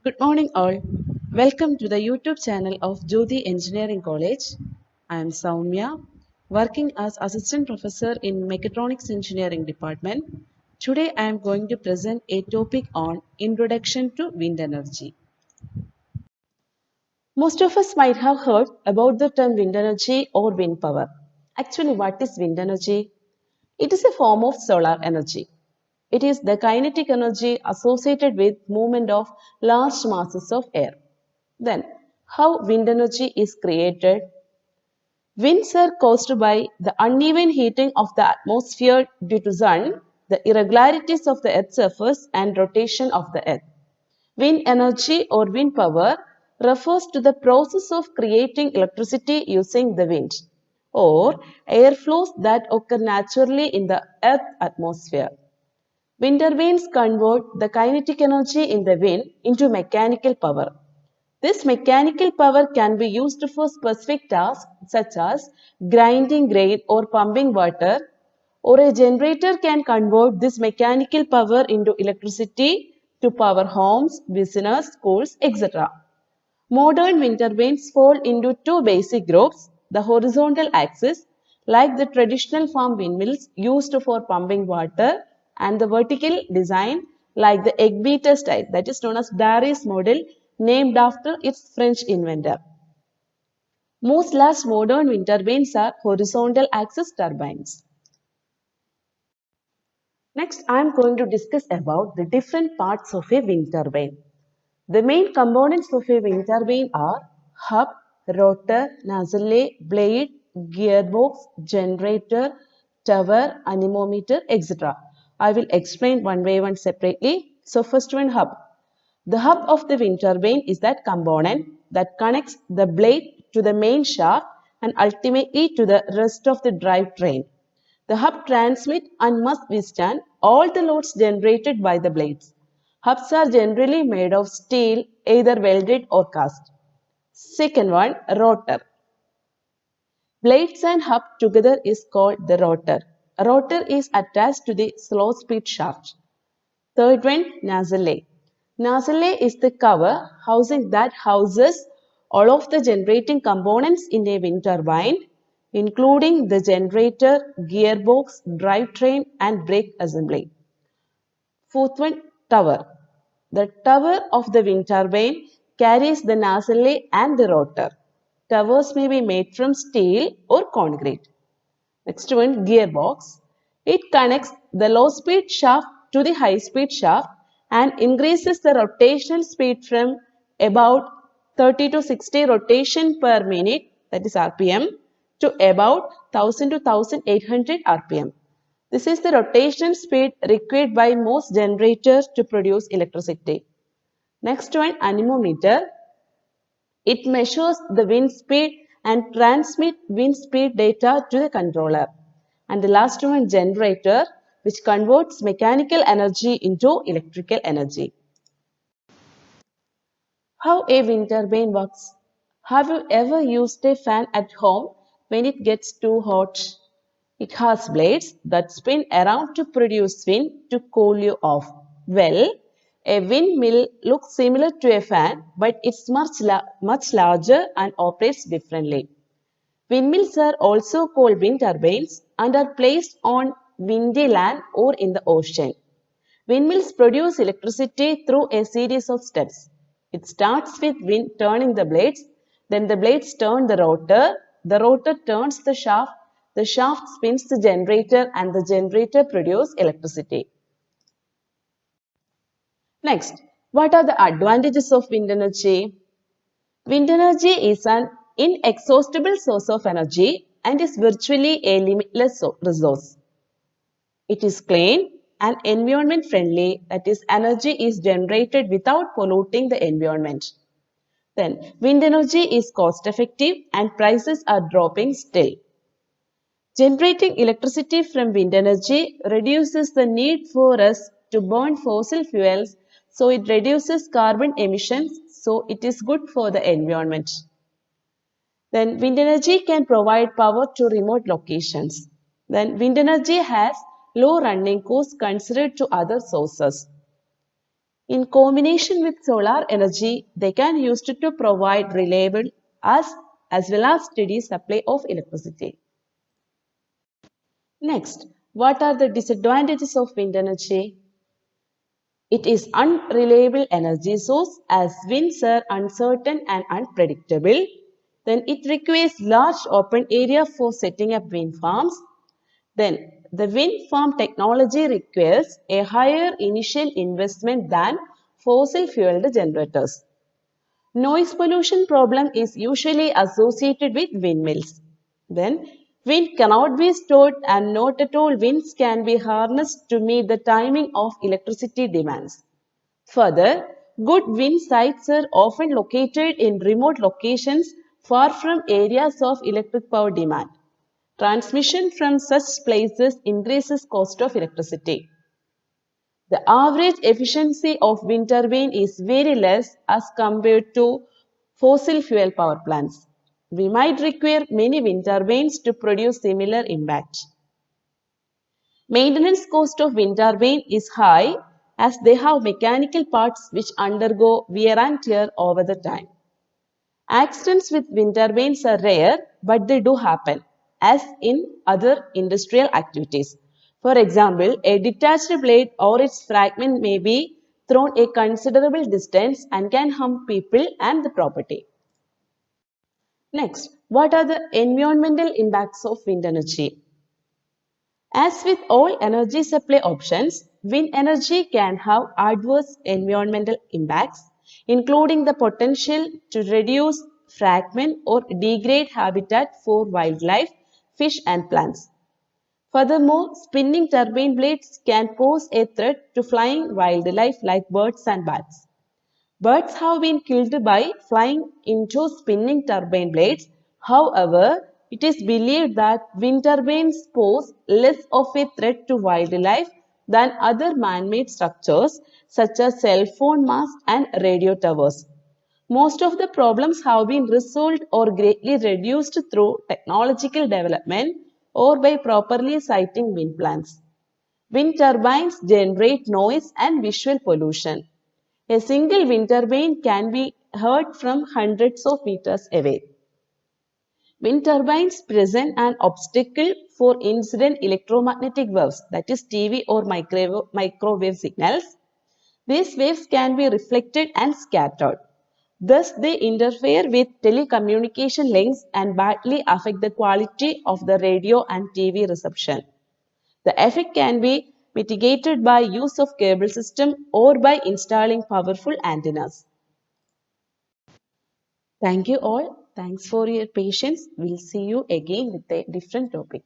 Good morning, all. Welcome to the YouTube channel of Jyoti Engineering College. I am Soumya, working as Assistant Professor in Mechatronics Engineering Department. Today, I am going to present a topic on Introduction to Wind Energy. Most of us might have heard about the term wind energy or wind power. Actually, what is wind energy? It is a form of solar energy. It is the kinetic energy associated with movement of large masses of air. Then, how wind energy is created? Winds are caused by the uneven heating of the atmosphere due to sun, the irregularities of the earth's surface and rotation of the earth. Wind energy or wind power refers to the process of creating electricity using the wind or air flows that occur naturally in the earth's atmosphere. Wind turbines convert the kinetic energy in the wind into mechanical power. This mechanical power can be used for specific tasks such as grinding grain or pumping water, or a generator can convert this mechanical power into electricity to power homes, business, schools, etc. Modern wind turbines fall into two basic groups: the horizontal axis, like the traditional farm windmills used for pumping water, and the vertical design, like the egg beater style, that is known as Darry's model, named after its French inventor. Most large modern wind turbines are horizontal axis turbines. Next, I am going to discuss about the different parts of a wind turbine. The main components of a wind turbine are hub, rotor, nacelle, blade, gearbox, generator, tower, anemometer, etc. I will explain one by one separately. So first one, hub. The hub of the wind turbine is that component that connects the blade to the main shaft and ultimately to the rest of the drivetrain. The hub transmits and must withstand all the loads generated by the blades. Hubs are generally made of steel, either welded or cast. Second one, rotor. Blades and hub together is called the rotor. A rotor is attached to the slow speed shaft. Third one, nacelle. Nacelle is the cover housing that houses all of the generating components in a wind turbine, including the generator, gearbox, drivetrain, and brake assembly. Fourth one, tower. The tower of the wind turbine carries the nacelle and the rotor. Towers may be made from steel or concrete. Next one, gearbox. It connects the low speed shaft to the high speed shaft and increases the rotational speed from about 30 to 60 rotation per minute, that is RPM, to about 1000 to 1800 RPM. This is the rotation speed required by most generators to produce electricity. Next one, anemometer. It measures the wind speed and transmits wind speed data to the controller. And the last one, generator, which converts mechanical energy into electrical energy. How a wind turbine works? Have you ever used a fan at home when it gets too hot? It has blades that spin around to produce wind to cool you off. Well, a windmill looks similar to a fan, but it's much larger and operates differently. Windmills are also called wind turbines and are placed on windy land or in the ocean. Windmills produce electricity through a series of steps. It starts with wind turning the blades, then the blades turn the rotor turns the shaft spins the generator, and the generator produces electricity. Next, what are the advantages of wind energy? Wind energy is an inexhaustible source of energy and is virtually a limitless resource. It is clean and environment friendly, that is, energy is generated without polluting the environment. Then, wind energy is cost effective and prices are dropping still. Generating electricity from wind energy reduces the need for us to burn fossil fuels, so it reduces carbon emissions, so it is good for the environment. Then wind energy can provide power to remote locations. Then wind energy has low running costs considered to other sources. In combination with solar energy, they can be used to provide reliable as well as steady supply of electricity. Next, what are the disadvantages of wind energy? It is unreliable energy source as winds are uncertain and unpredictable. Then it requires large open area for setting up wind farms. Then the wind farm technology requires a higher initial investment than fossil fueled generators. Noise pollution problem is usually associated with windmills. Then wind cannot be stored and not at all winds can be harnessed to meet the timing of electricity demands. Further, good wind sites are often located in remote locations far from areas of electric power demand. Transmission from such places increases cost of electricity. The average efficiency of wind turbine is very less as compared to fossil fuel power plants. We might require many wind turbines to produce similar impact. Maintenance cost of wind turbine is high as they have mechanical parts which undergo wear and tear over the time. Accidents with wind turbines are rare, but they do happen, as in other industrial activities. For example, a detached blade or its fragment may be thrown a considerable distance and can harm people and the property. Next, what are the environmental impacts of wind energy? As with all energy supply options, wind energy can have adverse environmental impacts, including the potential to reduce, fragment, or degrade habitat for wildlife, fish, and plants. Furthermore, spinning turbine blades can pose a threat to flying wildlife like birds and bats. Birds have been killed by flying into spinning turbine blades. However, it is believed that wind turbines pose less of a threat to wildlife than other man-made structures such as cell phone masts and radio towers. Most of the problems have been resolved or greatly reduced through technological development or by properly siting wind plants. Wind turbines generate noise and visual pollution. A single wind turbine can be heard from hundreds of meters away. Wind turbines present an obstacle for incident electromagnetic waves, that is TV or microwave signals. These waves can be reflected and scattered. Thus, they interfere with telecommunication links and badly affect the quality of the radio and TV reception. The effect can be mitigated by use of cable system or by installing powerful antennas. Thank you all. Thanks for your patience. We'll see you again with a different topic.